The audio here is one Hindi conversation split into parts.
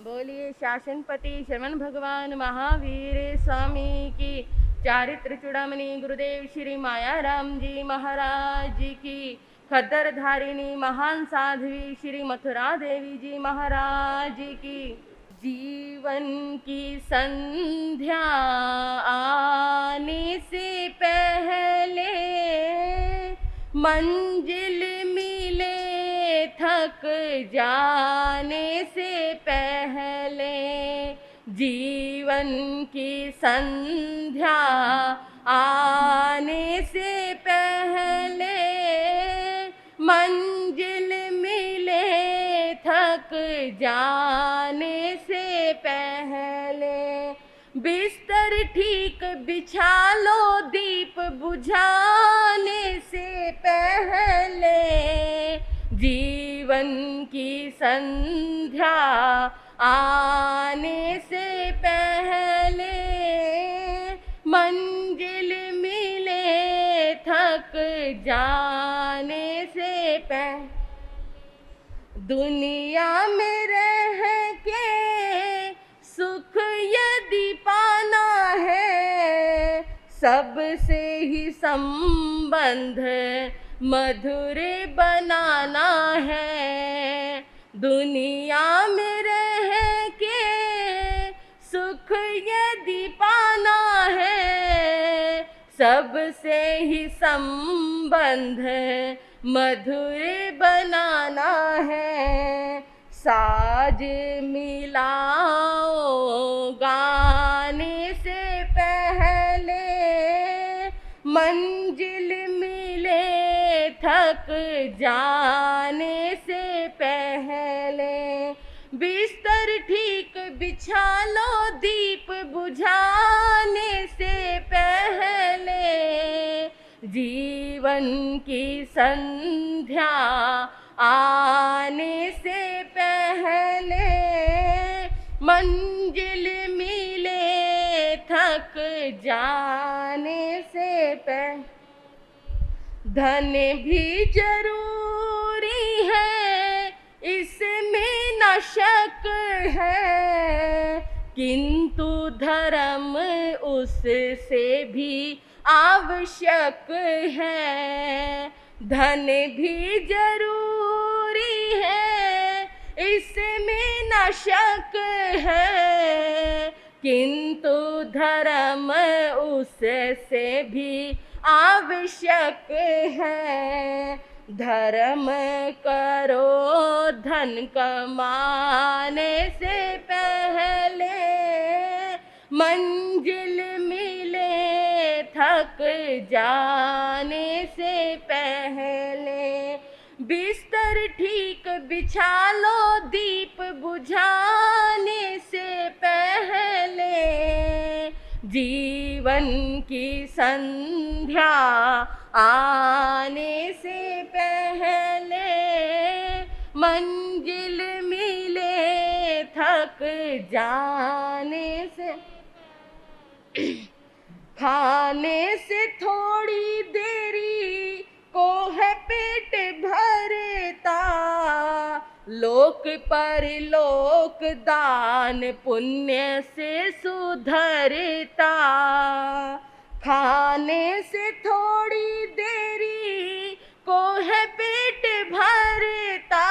बोलिए शासनपति श्रवण भगवान महावीर स्वामी की। चारित्र चूड़ामणि गुरुदेव श्री मायाराम जी महाराज की। खद्दर धारिणी महान साध्वी श्री मथुरा देवी जी महाराज की। जीवन की संध्या आने से पहले मंजिल मिले थक जाने से पहले। जीवन की संध्या आने से पहले मंजिल मिले थक जाने से पहले। बिस्तर ठीक बिछा लो दीप बुझाने से पहले। जीवन की संध्या आने से पहले मंजिल मिले थक जाने से पहले। दुनिया में रह के सुख यदि पाना है, सबसे ही संबंध मधुर बनाना है। दुनिया में रह के सुख यदि पाना है, सबसे ही संबंध मधुर बनाना है। साज मिलाओ गाने से पहले मंजिल मिले थक जाने से पहले। बिस्तर ठीक बिछा लो दीप बुझाने से पहले। जीवन की संध्या आने से पहले मंजिल मिले थक जाने से पहले। धन भी जरूरी है इसमें न शक है, किंतु धर्म उससे भी आवश्यक है। धन भी जरूरी है इसमें न शक है, किंतु धर्म उससे भी आवश्यक है। धर्म करो धन कमाने से पहले मंजिल मिले थक जाने से पहले। बिस्तर ठीक बिछा लो दीप बुझाने से पहले। जीवन की संध्या आने से पहले मंजिल मिले थक जाने से। खाने से थोड़ी देरी को है पेट भरता, लोक परलोक दान पुण्य से सुधरता। खाने से थोड़ी देरी को है पेट भरता,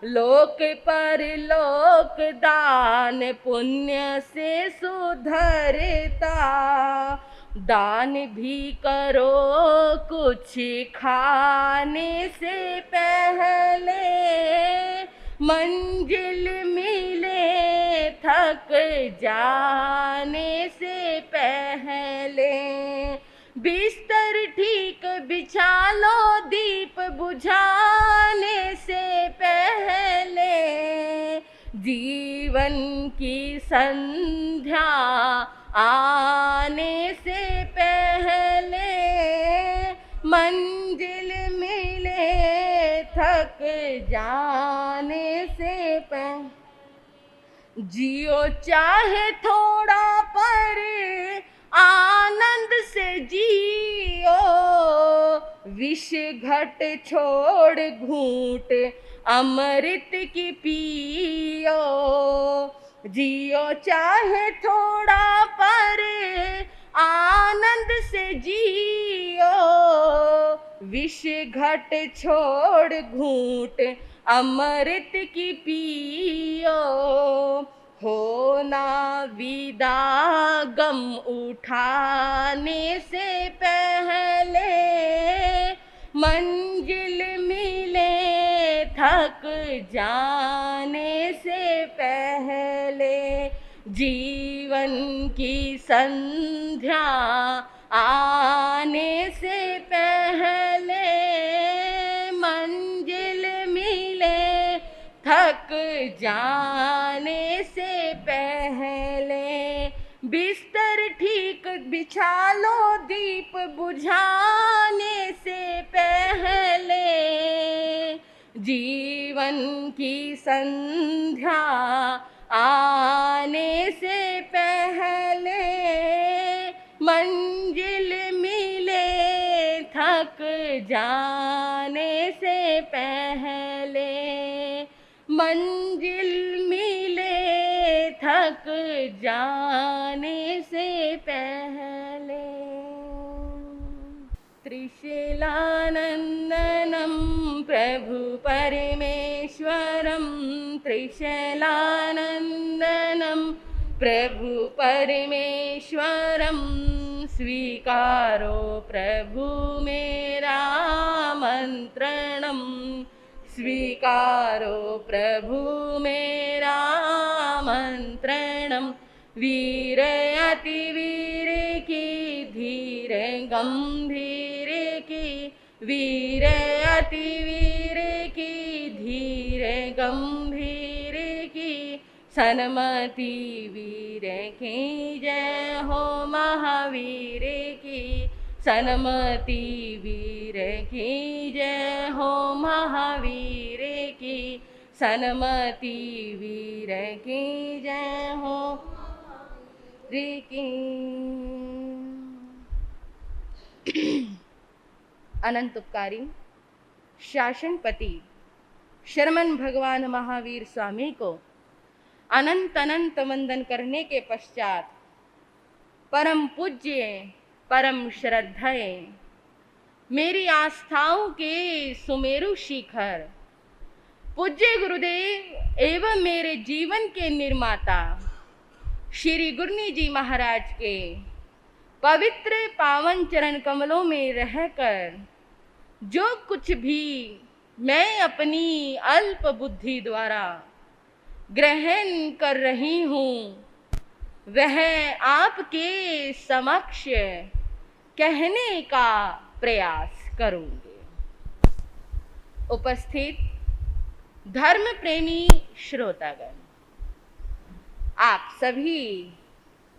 लोक परलोक दान पुण्य से सुधरता। दान भी करो कुछ खाने से पहले मंजिल मिले थक जाने से पहले। बिस्तर ठीक बिछा लो दीप बुझाने से पहले। जीवन की संध्या आने से पहले मंजिल मिले थक जाने से पहले। जियो चाहे थोड़ा पर आनंद से जियो, विष घट छोड़ घूंट अमृत की पियो, जियो चाहे थोड़ा पर आनंद से जियो। विष घट छोड़ घूंट अमृत की पियो, होना विदा गम उठाने से पहले, मंजिल मिले थक जाने से पहले। जीवन की संध्या आने से पहले, मंजिल मिले थक जाने से पहले। बिस्तर ठीक बिछा लो दीप बुझाने से पहले, जीवन की संध्या आने से पहले, मंजिल मिले थक जाने से पहले, मंजिल मिले थक जाने से पहले। त्रिशैलानंदनं प्रभु परमेश्वरं, त्रिशैलानंदनं प्रभु परमेश्वरं, स्वीकारो प्रभु मेरा मंत्रणं, स्वीकारो प्रभु मेरा मंत्रणं। वीर अति वीर की धीर गंभीर की, वीर अति वीर की धीर गंभीर की, सन्मति वीर की जय हो महावीर की, सन्मति वीर की जय हो महावीर की, सन्मति वीर की जय हो की। अनंत उपकारी शासनपति शरमन भगवान महावीर स्वामी को अनंत अनंत वंदन करने के पश्चात परम पूज्य परम श्रद्धेय मेरी आस्थाओं के सुमेरु शिखर पूज्य गुरुदेव एवं मेरे जीवन के निर्माता श्री गुरनी जी महाराज के पवित्र पावन चरण कमलों में रहकर जो कुछ भी मैं अपनी अल्प बुद्धि द्वारा ग्रहण कर रही हूँ वह आपके समक्ष कहने का प्रयास करूँगी। उपस्थित धर्म प्रेमी श्रोतागण, आप सभी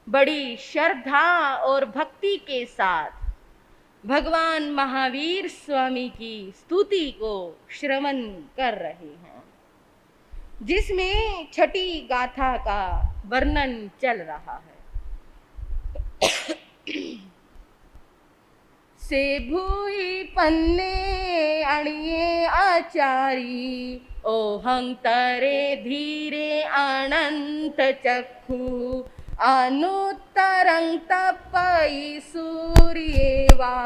बड़ी श्रद्धा और भक्ति के साथ भगवान महावीर स्वामी की स्तुति को श्रवण कर रहे हैं, जिसमें छठी गाथा का वर्णन चल रहा है। से भूई पन्ने अणिये आचारी, ओहंतरे धीरे अनंत चक्षु, अनुत्तरं तपई सूर्येवा,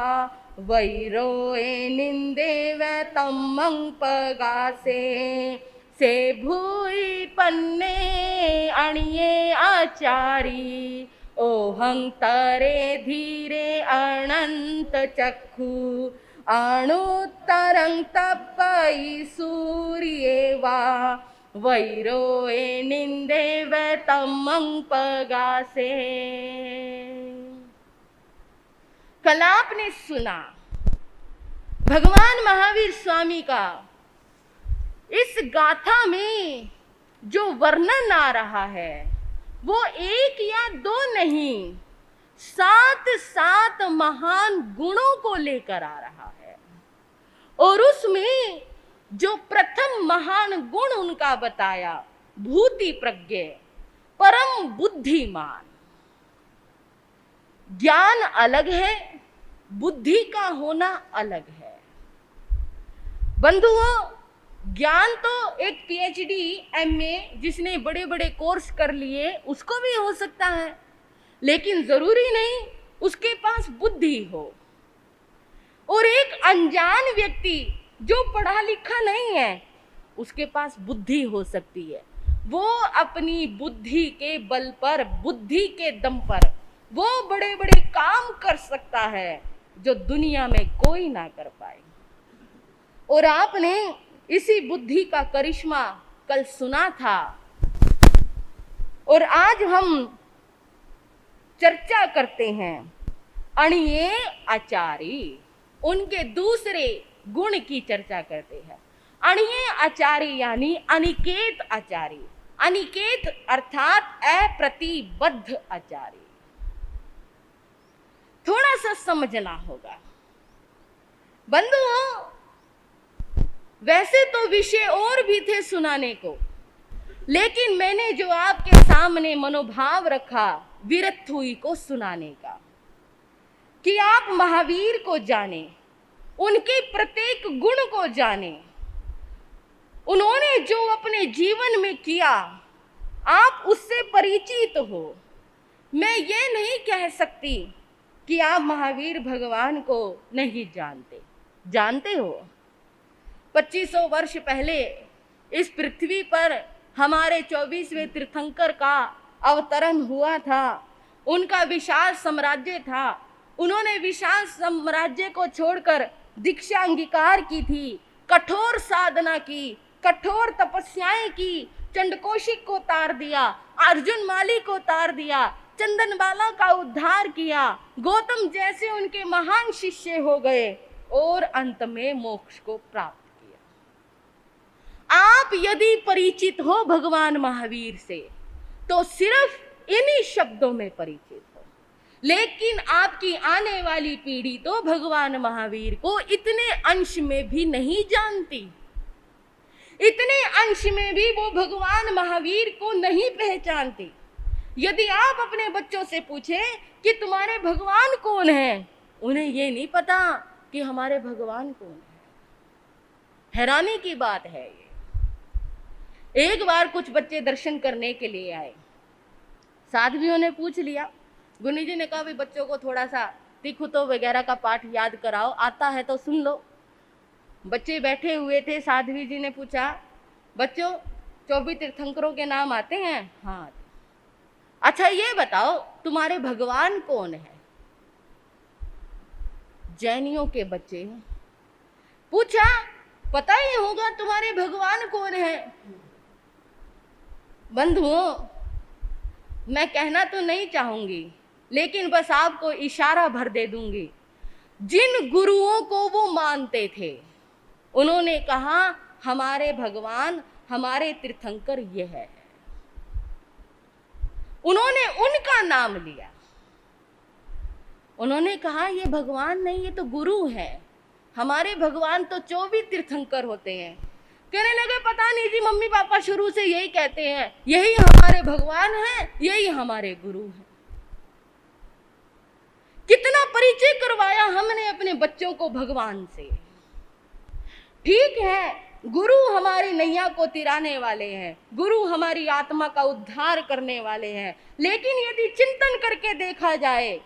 वैरोए निंदेव तमं पगासे। से भूई पन्ने अणिये आचारी, ओहंतरे धीरे अनंत चक्षु, अनुत्तरं तपई सूर्येवा, वैरोए निंदेव तमं पगासे। कल आपने सुना भगवान महावीर स्वामी का इस गाथा में जो वर्णन आ रहा है वो एक या दो नहीं, 7 महान गुणों को लेकर आ रहा है। और उसमें जो प्रथम महान गुण उनका बताया, भूति प्रज्ञ, परम बुद्धिमान। ज्ञान अलग है, बुद्धि का होना अलग है। बंधुओं, ज्ञान तो एक पीएचडी, एमए जिसने बड़े बड़े कोर्स कर लिए उसको भी हो सकता है, लेकिन जरूरी नहीं उसके पास बुद्धि हो। और एक अनजान व्यक्ति जो पढ़ा लिखा नहीं है उसके पास बुद्धि हो सकती है। वो अपनी बुद्धि के बल पर, बुद्धि के दम पर वो बड़े बड़े काम कर सकता है जो दुनिया में कोई ना कर पाए। और आपने इसी बुद्धि का करिश्मा कल सुना था, और आज हम चर्चा करते हैं अणिये आचार्य, उनके दूसरे गुण की चर्चा करते हैं। अणिये आचार्य यानी अनिकेत आचार्य, अनिकेत अर्थात अप्रतिबद्ध आचार्य। थोड़ा सा समझना होगा बंधुओं, वैसे तो विषय और भी थे सुनाने को, लेकिन मैंने जो आपके सामने मनोभाव रखा वीरथुई को सुनाने का, कि आप महावीर को जाने, उनके प्रत्येक गुण को जाने, उन्होंने जो अपने जीवन में किया आप उससे परिचित हो। मैं ये नहीं कह सकती कि आप महावीर भगवान को नहीं जानते, जानते हो। 2500 वर्ष पहले इस पृथ्वी पर हमारे 24वें तीर्थंकर का अवतरण हुआ था। उनका विशाल साम्राज्य था, उन्होंने विशाल साम्राज्य को छोड़कर दीक्षा अंगीकार की थी, कठोर साधना की, कठोर तपस्याएं की, चंडकोशिक को तार दिया, अर्जुन माली को तार दिया, चंदनबाला का उद्धार किया, गौतम जैसे उनके महान शिष्य हो गए और अंत में मोक्ष को प्राप्त किया। आप यदि परिचित हो भगवान महावीर से तो सिर्फ इन्हीं शब्दों में परिचित हो, लेकिन आपकी आने वाली पीढ़ी तो भगवान महावीर को इतने अंश में भी नहीं जानती, इतने अंश में भी वो भगवान महावीर को नहीं पहचानती। यदि आप अपने बच्चों से पूछें कि तुम्हारे भगवान कौन है, उन्हें ये नहीं पता कि हमारे भगवान कौन है। हैरानी की बात है ये। एक बार कुछ बच्चे दर्शन करने के लिए आए, साध्वियों ने पूछ लिया, गुनी जी ने कहा भाई बच्चों को थोड़ा सा तिखुतो वगैरह का पाठ याद कराओ, आता है तो सुन लो। बच्चे बैठे हुए थे, साध्वी जी ने पूछा, बच्चों 24 तीर्थंकरों के नाम आते हैं? हाँ। अच्छा ये बताओ तुम्हारे भगवान कौन है? जैनियों के बच्चे पूछा, पता ही होगा तुम्हारे भगवान कौन है। बंधुओं, मैं कहना तो नहीं चाहूंगी, लेकिन बस आपको इशारा भर दे दूंगी। जिन गुरुओं को वो मानते थे उन्होंने कहा हमारे भगवान, हमारे तीर्थंकर ये है। उन्होंने उनका नाम लिया, उन्होंने कहा ये भगवान नहीं, ये तो गुरु है, हमारे भगवान तो 24 तीर्थंकर होते हैं। कहने लगे पता नहीं जी, मम्मी पापा शुरू से यही कहते हैं, यही हमारे भगवान हैं, यही हमारे गुरु हैं। कितना परिचय करवाया हमने अपने बच्चों को भगवान से। ठीक है, गुरु हमारी नैया को तिराने वाले हैं, गुरु हमारी आत्मा का उद्धार करने वाले हैं, लेकिन यदि चिंतन करके देखा जाए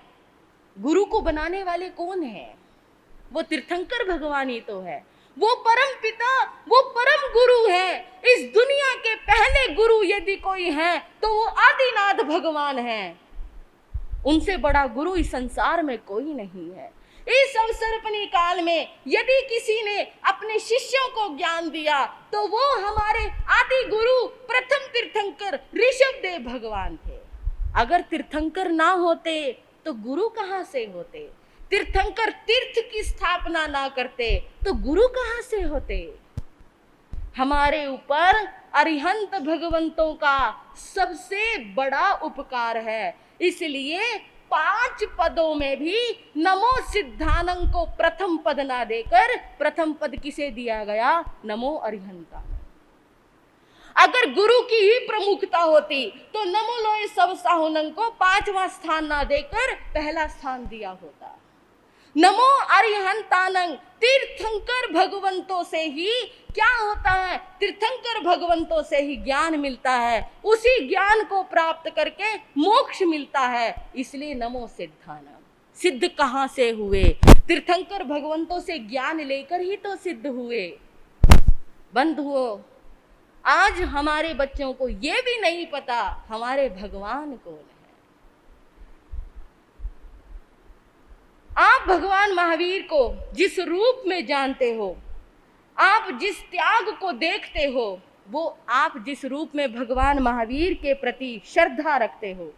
गुरु को बनाने वाले कौन है? वो तीर्थंकर भगवान ही तो है, वो परम पिता, वो परम गुरु है। इस दुनिया के पहले गुरु यदि कोई है तो वो आदिनाथ भगवान है। उनसे बड़ा गुरु इस संसार में कोई नहीं है। इस अवसर्पणी काल में यदि किसी ने अपने शिष्यों को ज्ञान दिया तो वो हमारे आदि गुरु प्रथम तीर्थंकर ऋषभदेव भगवान थे। अगर तीर्थंकर ना होते तो गुरु कहाँ से होते? तीर्थंकर तीर्थ की स्थापना ना करते तो गुरु कहाँ से होते? हमारे ऊपर अरिहंत भगवंतों का सबसे बड़ा उपकार है, इसलिए 5 पदों में भी नमो सिद्धानं को प्रथम पद ना देकर प्रथम पद किसे दिया गया? नमो अरिहंता। अगर गुरु की ही प्रमुखता होती तो नमो लोए सब साहुनं को 5वां स्थान ना देकर पहला स्थान दिया होता। नमो अरिहंतानंग, तीर्थंकर भगवंतों से ही क्या होता है, तीर्थंकर भगवंतों से ही ज्ञान मिलता है, उसी ज्ञान को प्राप्त करके मोक्ष मिलता है। इसलिए नमो सिद्धानम। सिद्ध कहां से हुए? तीर्थंकर भगवंतों से ज्ञान लेकर ही तो सिद्ध हुए। बंधुओं, आज हमारे बच्चों को ये भी नहीं पता हमारे भगवान कौन है। आप भगवान महावीर को जिस रूप में जानते हो, आप जिस त्याग को देखते हो, वो आप जिस रूप में भगवान महावीर के प्रति श्रद्धा रखते हो,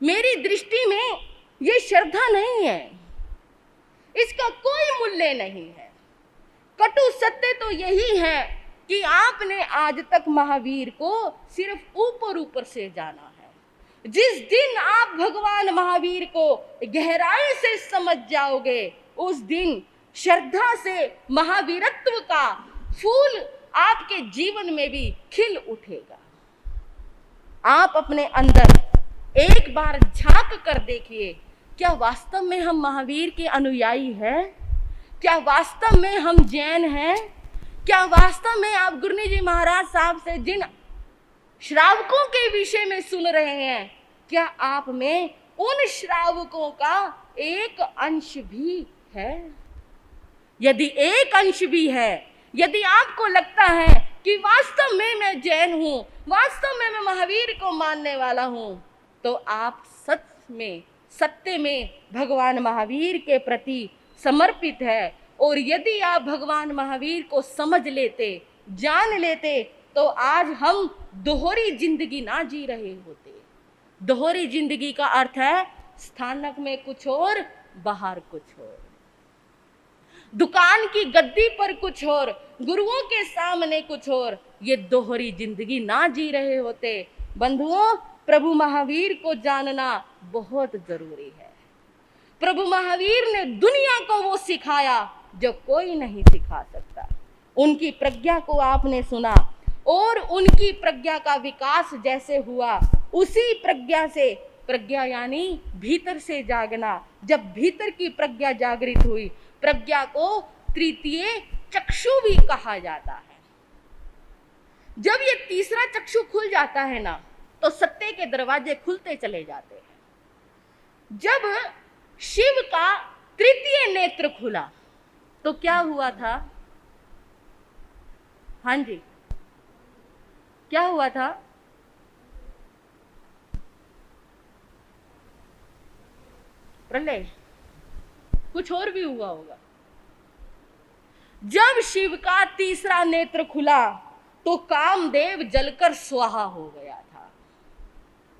मेरी दृष्टि में ये श्रद्धा नहीं है, इसका कोई मूल्य नहीं है। कटु सत्य तो यही है कि आपने आज तक महावीर को सिर्फ ऊपर ऊपर से जाना है। जिस दिन आप भगवान महावीर को गहराई से समझ जाओगे, उस दिन श्रद्धा से महावीरत्व का फूल आपके जीवन में भी खिल उठेगा। आप अपने अंदर एक बार झांक कर देखिए, क्या वास्तव में हम महावीर के अनुयायी हैं? क्या वास्तव में हम जैन हैं? क्या वास्तव में आप गुरनी जी महाराज साहब से जिन श्रावकों के विषय में सुन रहे हैं, क्या आप में उन श्रावकों का एक अंश भी है? यदि एक अंश भी है, यदि आपको लगता है कि वास्तव में मैं जैन हूं, वास्तव में मैं महावीर को मानने वाला हूं, तो आप सत्य में भगवान महावीर के प्रति समर्पित है। और यदि आप भगवान महावीर को समझ लेते, जान लेते, तो आज हम दोहरी जिंदगी ना जी रहे होते। दोहरी जिंदगी का अर्थ है स्थानक में कुछ और, बाहर कुछ और, दुकान की गद्दी पर कुछ और, गुरुओं के सामने कुछ और। ये दोहरी जिंदगी ना जी रहे होते। बंधुओं, प्रभु महावीर को जानना बहुत जरूरी है। प्रभु महावीर ने दुनिया को वो सिखाया जो कोई नहीं सिखा सकता। उनकी प्रज्ञा को आपने सुना, और उनकी प्रज्ञा का विकास जैसे हुआ, उसी प्रज्ञा से, प्रज्ञा यानी भीतर से जागना, जब भीतर की प्रज्ञा जागृत हुई, प्रज्ञा को तृतीय चक्षु भी कहा जाता है। जब ये तीसरा चक्षु खुल जाता है ना, तो सत्य के दरवाजे खुलते चले जाते हैं। जब शिव का तृतीय नेत्र खुला तो क्या हुआ था? हाँ जी, क्या हुआ था? प्रलय, कुछ और भी हुआ होगा। जब शिव का तीसरा नेत्र खुला तो कामदेव जलकर स्वाहा हो गया था।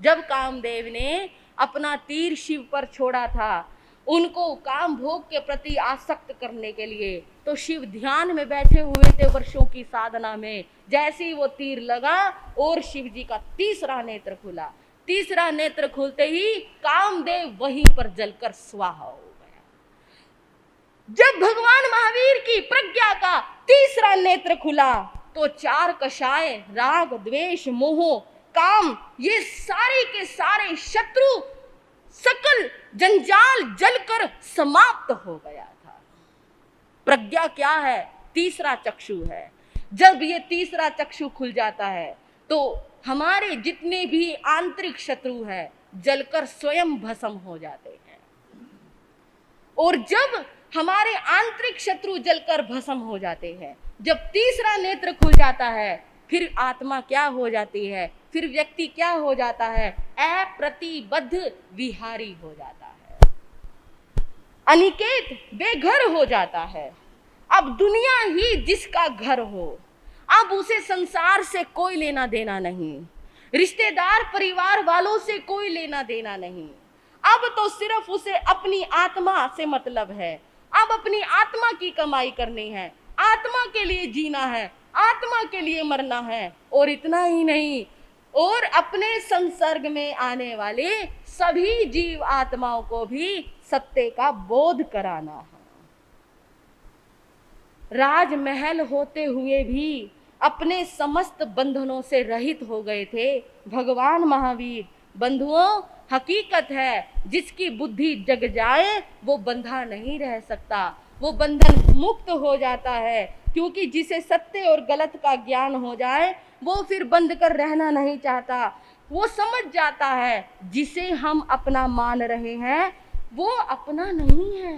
जब कामदेव ने अपना तीर शिव पर छोड़ा था, उनको काम भोग के प्रति आसक्त करने के लिए, तो शिव ध्यान में बैठे हुए थे वर्षों की साधना में। जैसे ही वो तीर लगा और शिव जी का तीसरा नेत्र खुला, तीसरा नेत्र खुलते ही कामदेव वहीं पर जलकर स्वाहा हो गया। जब भगवान महावीर की प्रज्ञा का तीसरा नेत्र खुला तो चार कषाय, राग, द्वेष, मोह, काम, ये सारे के सारे शत्रु, सकल जंजाल जलकर समाप्त हो गया था। प्रज्ञा क्या है? तीसरा चक्षु है। जब ये तीसरा चक्षु खुल जाता है तो हमारे जितने भी आंतरिक शत्रु हैं जलकर स्वयं भस्म हो जाते हैं। और जब हमारे आंतरिक शत्रु जलकर भस्म हो जाते हैं, जब तीसरा नेत्र खुल जाता है, फिर आत्मा क्या हो जाती है? फिर व्यक्ति क्या हो जाता है? अप्रतिबद्ध विहारी हो जाता है, अनिकेत बेघर हो जाता है। अब दुनिया ही जिसका घर हो, अब उसे संसार से कोई लेना देना नहीं, रिश्तेदार परिवार वालों से कोई लेना देना नहीं। अब तो सिर्फ उसे अपनी आत्मा से मतलब है। अब अपनी आत्मा की कमाई करनी है, आत्मा के लिए जीना है, आत्मा के लिए मरना है। और इतना ही नहीं, और अपने संसर्ग में आने वाले सभी जीव आत्माओं को भी सत्य का बोध कराना है। राजमहल होते हुए भी अपने समस्त बंधनों से रहित हो गए थे भगवान महावीर। बंधुओं, हकीकत है, जिसकी बुद्धि जग जाए वो बंधा नहीं रह सकता, वो बंधन मुक्त हो जाता है। क्योंकि जिसे सत्य और गलत का ज्ञान हो जाए वो फिर बंध कर रहना नहीं चाहता। वो समझ जाता है जिसे हम अपना मान रहे हैं वो अपना नहीं है।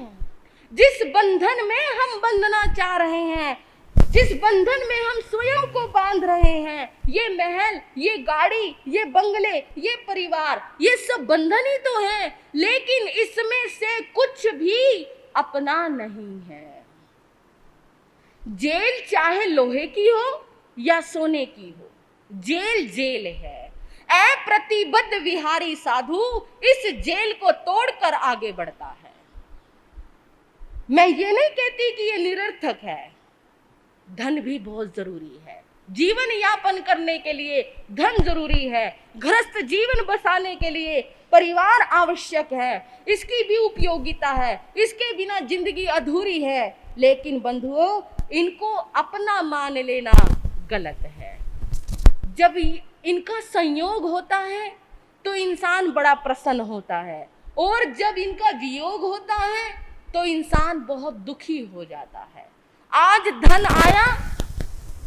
जिस बंधन में हम बंधना चाह रहे हैं, जिस बंधन में हम स्वयं को बांध रहे हैं, ये महल, ये गाड़ी, ये बंगले, ये परिवार, ये सब बंधन ही तो है, लेकिन इसमें से कुछ भी अपना नहीं है। जेल चाहे लोहे की हो या सोने की हो, जेल जेल है। अप्रतिबद्ध विहारी साधु इस जेल को तोड़कर आगे बढ़ता है। मैं ये नहीं कहती कि ये निरर्थक है, धन भी बहुत जरूरी है। जीवन यापन करने के लिए धन जरूरी है, गृहस्थ जीवन बसाने के लिए परिवार आवश्यक है, इसकी भी उपयोगिता है, इसके बिना जिंदगी अधूरी है। लेकिन बंधुओं, इनको अपना मान लेना गलत है। जब इनका संयोग होता है तो इंसान बड़ा प्रसन्न होता है, और जब इनका वियोग होता है तो इंसान बहुत दुखी हो जाता है। आज धन आया,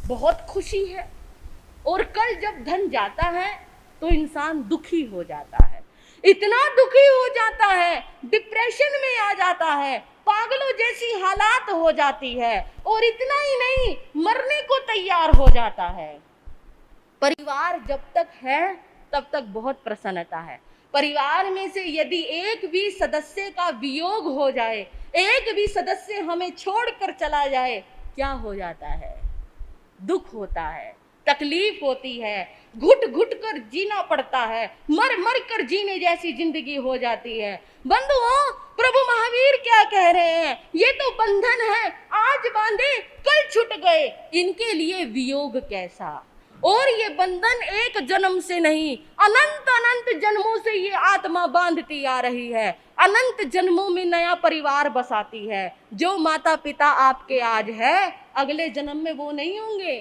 बहुत खुशी है, और कल जब धन जाता है तो इंसान दुखी हो जाता है। इतना दुखी हो जाता है, डिप्रेशन में आ जाता है, पागलों जैसी हालात हो जाती है, और इतना ही नहीं, मरने को तैयार हो जाता है। परिवार जब तक है तब तक बहुत प्रसन्नता है। परिवार में से यदि एक भी सदस्य का वियोग हो जाए, एक भी सदस्य हमें छोड़कर चला जाए, क्या हो जाता है? दुख होता है, तकलीफ होती है, घुट घुट कर जीना पड़ता है, मर मर कर जीने जैसी जिंदगी हो जाती है। बंधुओं, प्रभु महावीर क्या कह रहे हैं? ये तो बंधन है, आज बांधे कल छूट गए, इनके लिए वियोग कैसा? और ये बंधन एक जन्म से नहीं, अनंत अनंत जन्मों से ये आत्मा बांधती आ रही है, अनंत जन्मों में नया परिवार बसाती है। जो माता पिता आपके आज है, अगले जन्म में वो नहीं होंगे।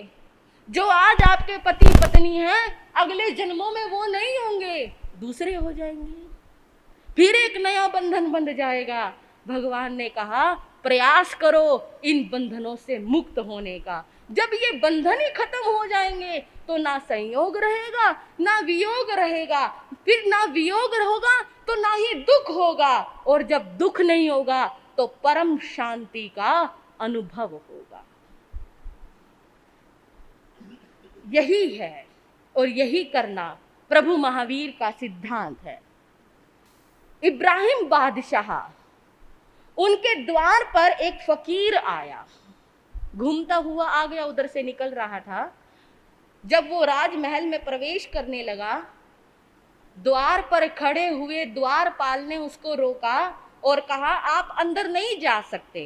जो आज आपके पति पत्नी हैं, अगले जन्मों में वो नहीं होंगे, दूसरे हो जाएंगे, फिर एक नया बंधन बंध जाएगा। भगवान ने कहा प्रयास करो इन बंधनों से मुक्त होने का। जब ये बंधन ही खत्म हो जाएंगे तो ना संयोग रहेगा, ना वियोग रहेगा, फिर ना वियोग होगा तो ना ही दुख होगा, और जब दुख नहीं होगा तो परम शांति का अनुभव होगा। यही है, और यही करना प्रभु महावीर का सिद्धांत है। इब्राहिम बादशाह, उनके द्वार पर एक फकीर आया, घूमता हुआ आ गया, उधर से निकल रहा था। जब वो राजमहल में प्रवेश करने लगा, द्वार पर खड़े हुए द्वारपाल ने उसको रोका और कहा आप अंदर नहीं जा सकते।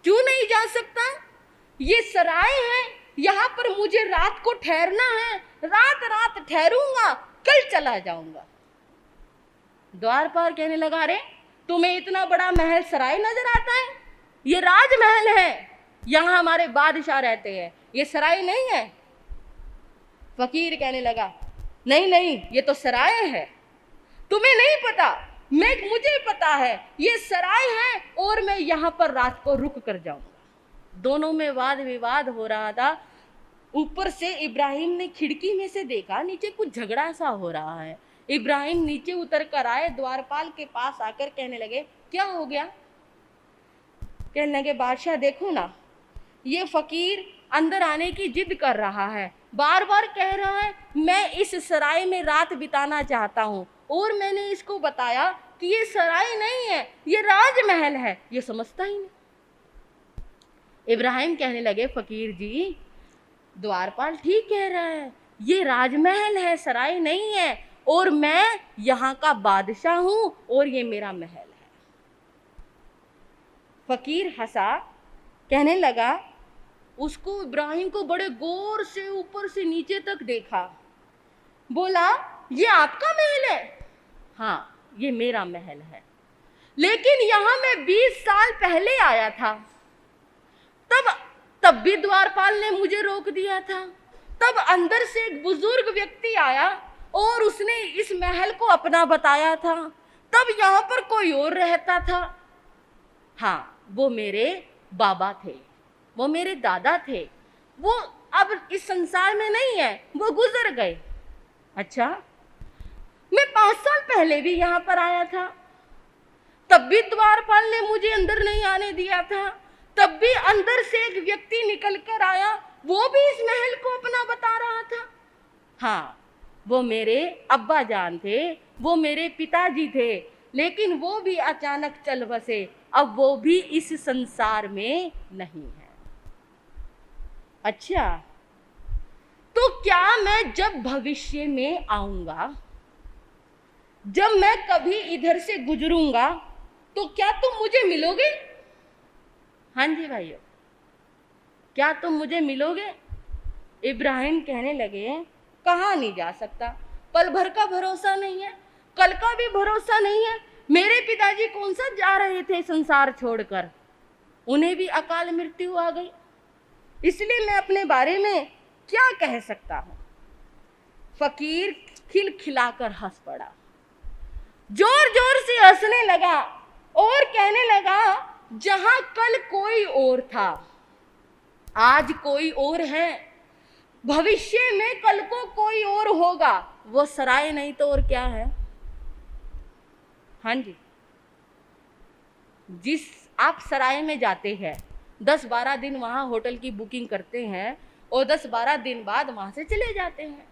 क्यों नहीं जा सकता? ये सराय है, यहाँ पर मुझे रात को ठहरना है, रात रात ठहरूंगा, कल चला जाऊंगा। द्वारपाल कहने लगा अरे तुम्हें इतना बड़ा महल सराय नजर आता है? ये राजमहल है, यहाँ हमारे बादशाह रहते हैं, ये सराय नहीं है। फकीर कहने लगा नहीं नहीं, ये तो सराय है, तुम्हें नहीं पता, मुझे पता है, ये सराय है और मैं यहाँ पर रात को रुक कर जाऊंगा। दोनों में वाद विवाद हो रहा था। ऊपर से इब्राहिम ने खिड़की में से देखा नीचे कुछ झगड़ा सा हो रहा है। इब्राहिम नीचे उतर कर आए, द्वारपाल के पास आकर कहने लगे क्या हो गया? कहने लगे बादशाह देखो ना, ये फकीर अंदर आने की जिद कर रहा है, बार बार कह रहा है मैं इस सराय में रात बिताना चाहता हूँ, और मैंने इसको बताया कि ये सराय नहीं है, ये राजमहल है, ये समझता ही नहीं। इब्राहिम कहने लगे फकीर जी, द्वारपाल ठीक कह रहा है, ये राजमहल है, सराय नहीं है, और मैं यहाँ का बादशाह हूँ और ये मेरा महल है। फकीर हंसा, कहने लगा, उसको इब्राहिम को बड़े गौर से ऊपर से नीचे तक देखा, बोला ये आपका महल है? हाँ ये मेरा महल है, लेकिन यहाँ मैं 20 साल पहले आया था, तब भी द्वारपाल ने मुझे रोक दिया था। तब अंदर से एक बुजुर्ग व्यक्ति आया और उसने इस महल को अपना बताया था, तब यहाँ पर कोई और रहता था। हाँ, वो मेरे बाबा थे, वो मेरे दादा थे, वो अब इस संसार में नहीं है, वो गुजर गए। अच्छा, मैं 5 साल पहले भी यहाँ पर आया था, तब भी द्वारपाल ने मुझे अंदर नहीं आने दिया था, तब भी अंदर से एक व्यक्ति निकल कर आया, वो भी इस महल को अपना बता रहा था। हाँ, वो मेरे अब्बा जान थे, वो मेरे पिताजी थे, लेकिन वो भी अचानक चल बसे, अब वो भी इस संसार में नहीं है। अच्छा, तो क्या मैं जब भविष्य में आऊंगा, जब मैं कभी इधर से गुजरूंगा, तो क्या तुम मुझे मिलोगे? हाँ जी भाइयों, क्या तुम मुझे मिलोगे? इब्राहिम कहने लगे, कहाँ नहीं जा सकता, पल भर का भरोसा नहीं है, कल का भी भरोसा नहीं है। मेरे पिताजी कौन सा जा रहे थे संसार छोड़कर, उन्हें भी अकाल मृत्यु आ गई, इसलिए मैं अपने बारे में क्या कह सकता हूं। फकीर खिलखिलाकर हंस पड़ा, जोर जोर से हंसने लगा और कहने लगा, जहां कल कोई और था, आज कोई और है, भविष्य में कल को कोई और होगा, वो सराय नहीं तो और क्या है। हाँ जी, जिस आप सराय में जाते हैं, 10-12 दिन वहां होटल की बुकिंग करते हैं और 10-12 दिन बाद वहां से चले जाते हैं,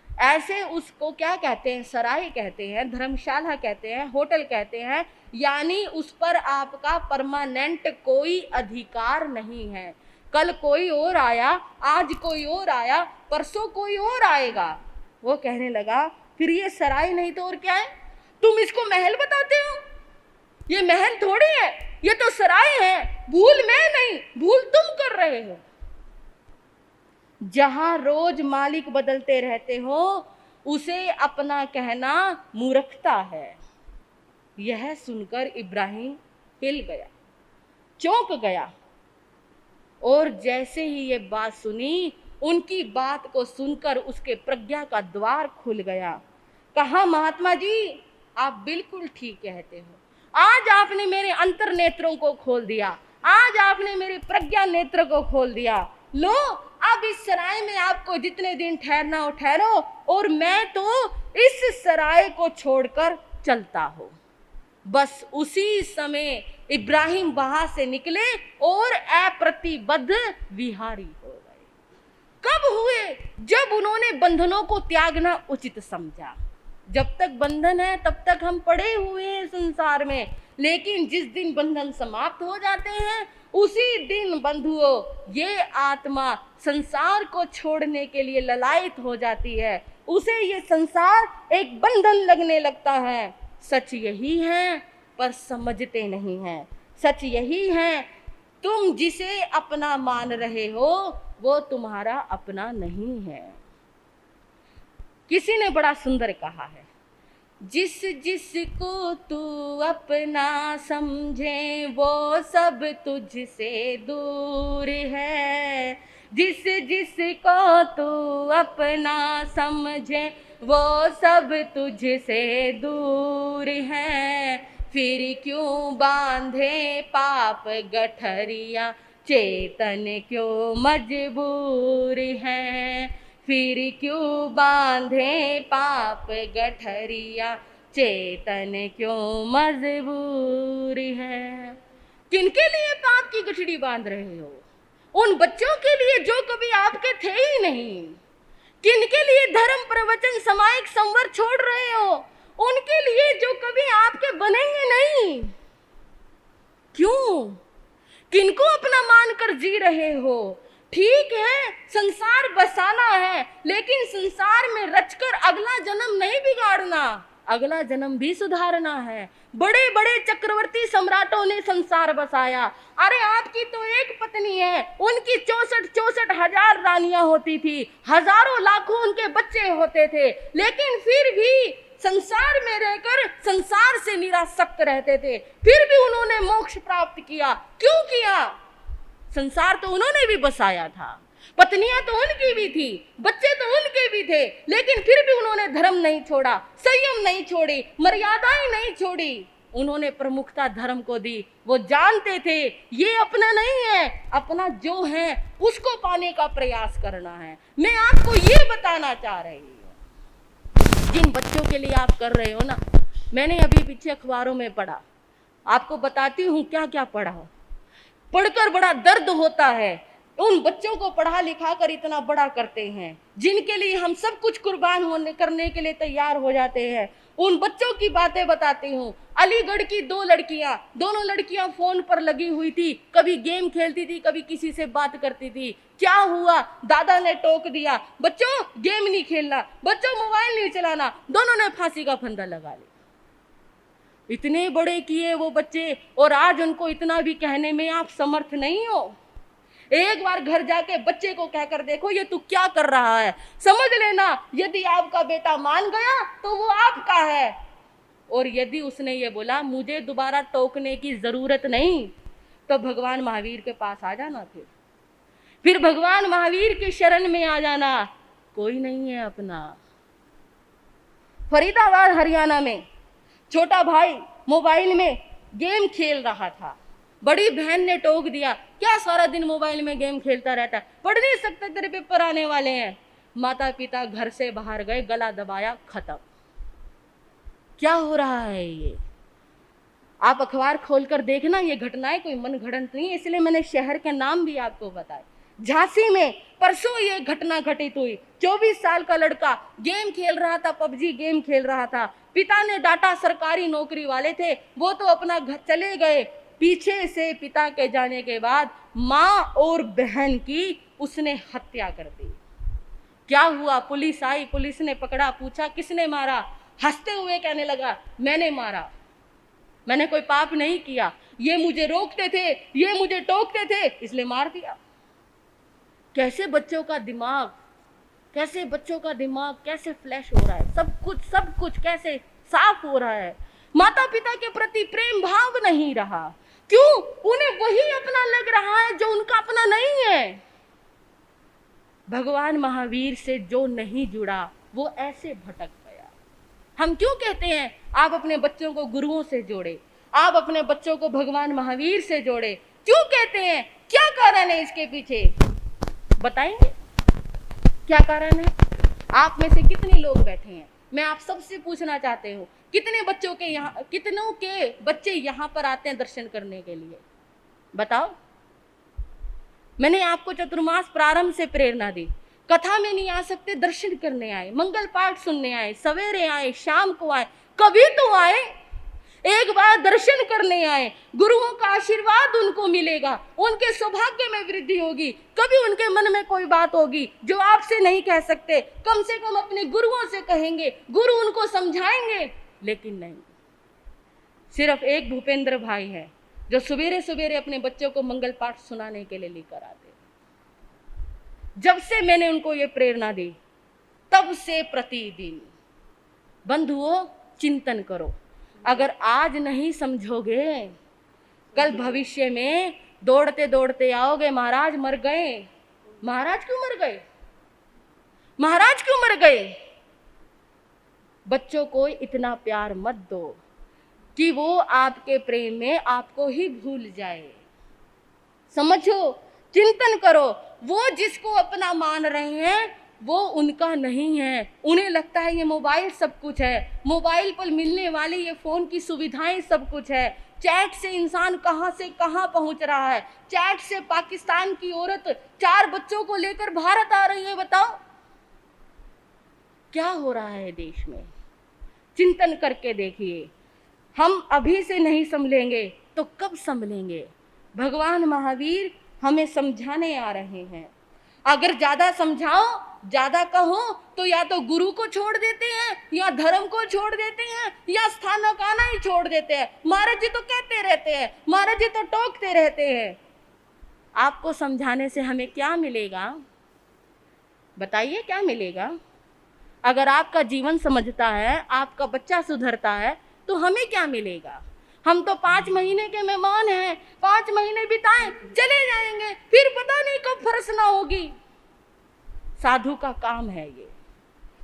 ऐसे उसको क्या कहते हैं, सराय कहते हैं, धर्मशाला कहते हैं, होटल कहते हैं। यानी उस पर आपका परमानेंट कोई अधिकार नहीं है। कल कोई और आया, आज कोई और आया, परसों कोई और आएगा। वो कहने लगा, फिर ये सराय नहीं तो और क्या है? तुम इसको महल बताते हो, ये महल थोड़ी है, ये तो सराय है। भूल मैं नहीं, भूल तुम कर रहे हो। जहां रोज मालिक बदलते रहते हो, उसे अपना कहना मूर्खता है। यह सुनकर इब्राहिम हिल गया, चौंक गया, और जैसे ही ये बात सुनी, उनकी बात को सुनकर उसके प्रज्ञा का द्वार खुल गया। कहा, महात्मा जी, आप बिल्कुल ठीक कहते हो, आज आपने मेरे अंतर नेत्रों को खोल दिया, आज आपने मेरे प्रज्ञा नेत्र को खोल दिया। लो, अब इस सराय में आपको जितने दिन ठहरना हो ठहरो, और मैं तो इस सराय को छोड़कर चलता हूं। बस उसी समय इब्राहिम वहां से निकले और अप्रतिबद्ध विहारी हो गए। कब हुए? जब उन्होंने बंधनों को त्यागना उचित समझा। जब तक बंधन है तब तक हम पड़े हुए हैं संसार में, लेकिन जिस दिन बंधन समाप्त हो जाते हैं, उसी दिन बंधुओं ये आत्मा संसार को छोड़ने के लिए ललायत हो जाती है। उसे ये संसार एक बंधन लगने लगता है। सच यही है, पर समझते नहीं हैं। सच यही है, तुम जिसे अपना मान रहे हो वो तुम्हारा अपना नहीं है। किसी ने बड़ा सुंदर कहा है, जिस जिसको तू अपना समझे वो सब तुझसे दूर है। जिस जिसको तू अपना समझे वो सब तुझसे दूर है। फिर क्यों बांधे पाप गठरिया, चेतन क्यों मजबूर है। फिर क्यों बांधे पाप गठरिया, चेतन क्यों मजबूर है। किनके लिए पाप की गठरी बांध रहे हो? उन बच्चों के लिए जो कभी आपके थे ही नहीं। किनके लिए धर्म प्रवचन सामायिक संवर छोड़ रहे हो? उनके लिए जो कभी आपके बनेंगे नहीं। क्यों? किनको अपना मानकर जी रहे हो? ठीक है, संसार बसाना है, लेकिन संसार में रचकर अगला जन्म नहीं बिगाड़ना, अगला जन्म भी सुधारना है। बड़े बड़े चक्रवर्ती सम्राटों ने संसार बसाया। अरे आपकी तो एक पत्नी है, उनकी 64 हजार रानियां होती थी, हजारों लाखों उनके बच्चे होते थे, लेकिन फिर भी संसार में रहकर संसार से निरासक्त रहते थे। फिर भी उन्होंने मोक्ष प्राप्त किया। क्यों किया? संसार तो उन्होंने भी बसाया था, पत्नियां तो उनकी भी थी, बच्चे तो उनके भी थे, लेकिन फिर भी उन्होंने धर्म नहीं छोड़ा, संयम नहीं छोड़ी, मर्यादाएं नहीं छोड़ी। उन्होंने प्रमुखता धर्म को दी। वो जानते थे ये अपना नहीं है, अपना जो है उसको पाने का प्रयास करना है। मैं आपको ये बताना चाह रही हूँ, जिन बच्चों के लिए आप कर रहे हो ना, मैंने अभी पीछे अखबारों में पढ़ा, आपको बताती हूँ क्या क्या पढ़ा। पढ़कर बड़ा दर्द होता है। उन बच्चों को पढ़ा लिखा कर इतना बड़ा करते हैं, जिनके लिए हम सब कुछ कुर्बान होने करने के लिए तैयार हो जाते हैं। उन बच्चों की बातें बताती हूँ। अलीगढ़ की दोनों लड़कियां फोन पर लगी हुई थी, कभी गेम खेलती थी, कभी किसी से बात करती थी। क्या हुआ, दादा ने टोक दिया, बच्चों गेम नहीं खेलना, बच्चों मोबाइल नहीं चलाना, दोनों ने फांसी का फंदा लगा लिया। इतने बड़े किए वो बच्चे, और आज उनको इतना भी कहने में आप समर्थ नहीं हो। एक बार घर जाके बच्चे को कहकर देखो ये तू क्या कर रहा है, समझ लेना यदि आपका बेटा मान गया तो वो आपका है, और यदि उसने ये बोला मुझे दोबारा टोकने की जरूरत नहीं, तो भगवान महावीर के पास आ जाना। फिर भगवान महावीर की शरण में आ जाना। कोई नहीं है अपना। फरीदाबाद हरियाणा में छोटा भाई मोबाइल में गेम खेल रहा था, बड़ी बहन ने टोक दिया, क्या सारा दिन मोबाइल में गेम खेलता रहता है, पढ़ नहीं सकता, तेरे पेपर आने वाले हैं। माता पिता घर से बाहर गए, गला दबाया, खत्म। क्या हो रहा है ये? आप अखबार खोलकर देखना, ये घटनाएं कोई मन घड़ंत नहीं है, इसलिए मैंने शहर के नाम भी आपको बताए। झांसी में परसों ये घटना घटित हुई। 24 साल का लड़का गेम खेल रहा था, पबजी गेम खेल रहा था। पिता ने डांटा, सरकारी नौकरी वाले थे, वो तो अपना घर चले गए। पीछे से पिता के जाने के बाद माँ और बहन की उसने हत्या कर दी। क्या हुआ? पुलिस आई, पुलिस ने पकड़ा, पूछा किसने मारा? हंसते हुए कहने लगा मैंने मारा, मैंने कोई पाप नहीं किया, ये मुझे रोकते थे, ये मुझे टोकते थे, इसलिए मार दिया। कैसे बच्चों का दिमाग, कैसे बच्चों का दिमाग कैसे फ्लैश हो रहा है, सब कुछ कैसे साफ हो रहा है। माता पिता के प्रति प्रेम भाव नहीं रहा। क्यों? उन्हें वही अपना लग रहा है जो उनका अपना नहीं है। भगवान महावीर से जो नहीं जुड़ा वो ऐसे भटक गया। हम क्यों कहते हैं आप अपने बच्चों को गुरुओं से जोड़े, आप अपने बच्चों को भगवान महावीर से जोड़े? क्यों कहते हैं? क्या कारण है इसके पीछे? बताएंगे क्या कारण है? आप में से कितने लोग बैठे हैं, मैं आप सबसे पूछना चाहते हूँ, कितने बच्चों के यहाँ, कितनों के बच्चे यहाँ पर आते हैं दर्शन करने के लिए? बताओ। मैंने आपको चतुर्मास प्रारंभ से प्रेरणा दी, कथा में नहीं आ सकते, दर्शन करने आए, मंगल पाठ सुनने आए, सवेरे आए, शाम को आए, कभी तो आए, एक बार दर्शन करने आए। गुरुओं का आशीर्वाद उनको मिलेगा, उनके सौभाग्य में वृद्धि होगी। कभी उनके मन में कोई बात होगी जो आपसे नहीं कह सकते, कम से कम अपने गुरुओं से कहेंगे, गुरु उनको समझाएंगे। लेकिन नहीं, सिर्फ एक भूपेंद्र भाई है जो सवेरे सवेरे अपने बच्चों को मंगल पाठ सुनाने के लिए लेकर आते। जब से मैंने उनको ये प्रेरणा दी, तब से प्रतिदिन बंधुओं चिंतन करो। अगर आज नहीं समझोगे, कल भविष्य में दौड़ते दौड़ते आओगे, महाराज मर गए। महाराज क्यों मर गए? महाराज क्यों मर गए? बच्चों को इतना प्यार मत दो कि वो आपके प्रेम में आपको ही भूल जाए। समझो, चिंतन करो। वो जिसको अपना मान रहे हैं वो उनका नहीं है। उन्हें लगता है ये मोबाइल सब कुछ है, मोबाइल पर मिलने वाली ये फोन की सुविधाएं सब कुछ है। चैट से इंसान कहां से कहां पहुंच रहा है। चैट से पाकिस्तान की औरत 4 बच्चों को लेकर भारत आ रही है। बताओ क्या हो रहा है देश में? चिंतन करके देखिए। हम अभी से नहीं संभलेंगे तो कब संभलेंगे? भगवान महावीर हमें समझाने आ रहे हैं। अगर ज्यादा समझाओ, ज्यादा कहो तो या तो गुरु को छोड़ देते हैं, या धर्म को छोड़ देते हैं, या स्थानक आना ही छोड़ देते हैं। महाराज जी तो कहते रहते हैं, महाराज जी तो टोकते रहते हैं। आपको समझाने से हमें क्या मिलेगा? बताइए क्या मिलेगा? अगर आपका जीवन समझता है, आपका बच्चा सुधरता है, तो हमें क्या मिलेगा? हम तो 5 महीने के मेहमान हैं, 5 महीने बिताएं, चले जाएंगे, फिर पता नहीं कब फरसना होगी। साधु का काम है ये।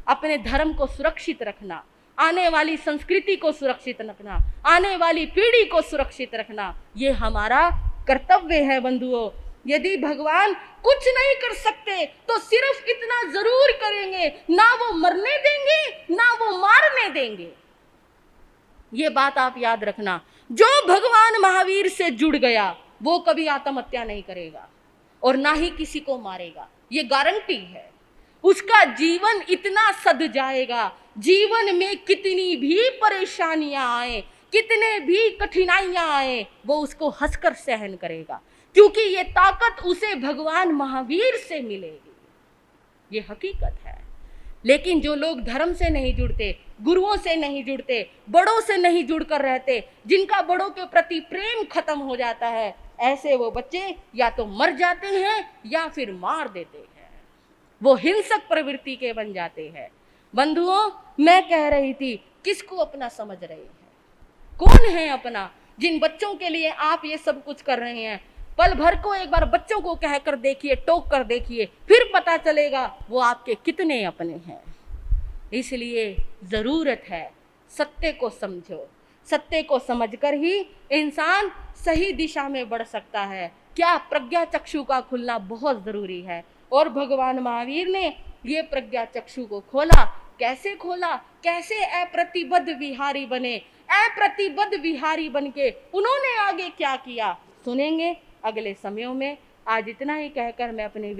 अपने धर्म को सुरक्षित रखना, आने वाली संस्कृति को सुरक्षित रखना, आने वाली पीढ़ी को सुरक्षित रखना, ये हमारा कर्तव्य है बंधुओं। यदि भगवान कुछ नहीं कर सकते तो सिर्फ इतना जरूर करेंगे, ना वो मरने देंगे ना वो मारने देंगे। ये बात आप याद रखना। जो भगवान महावीर से जुड़ गया वो कभी आत्महत्या नहीं करेगा और ना ही किसी को मारेगा, ये गारंटी है। उसका जीवन इतना सध जाएगा, जीवन में कितनी भी परेशानियां आए, कितने भी कठिनाइयां आए, वो उसको हंसकर सहन करेगा, क्योंकि ये ताकत उसे भगवान महावीर से मिलेगी। ये हकीकत है। लेकिन जो लोग धर्म से नहीं जुड़ते, गुरुओं से नहीं जुड़ते, बड़ों से नहीं जुड़कर रहते, जिनका बड़ों के प्रति प्रेम खत्म हो जाता है, ऐसे वो बच्चे या तो मर जाते हैं या फिर मार देते हैं। वो हिंसक प्रवृत्ति के बन जाते हैं। बंधुओं, मैं कह रही थी, किसको अपना समझ रही है? कौन है अपना? जिन बच्चों के लिए आप ये सब कुछ कर रहे हैं, पल भर को एक बार बच्चों को कहकर देखिए, टोक कर देखिए, फिर पता चलेगा वो आपके कितने अपने हैं। इसलिए जरूरत है सत्य को समझो। सत्य को समझकर ही इंसान सही दिशा में बढ़ सकता है। क्या प्रज्ञा चक्षु का खुलना बहुत जरूरी है, और भगवान महावीर ने ये प्रज्ञा चक्षु को खोला। कैसे खोला? कैसे अप्रतिबद्ध विहारी बने? अप्रतिबद्ध विहारी बनके उन्होंने आगे क्या किया, सुनेंगे अगले समयों में। आज इतना ही कहकर मैं अपने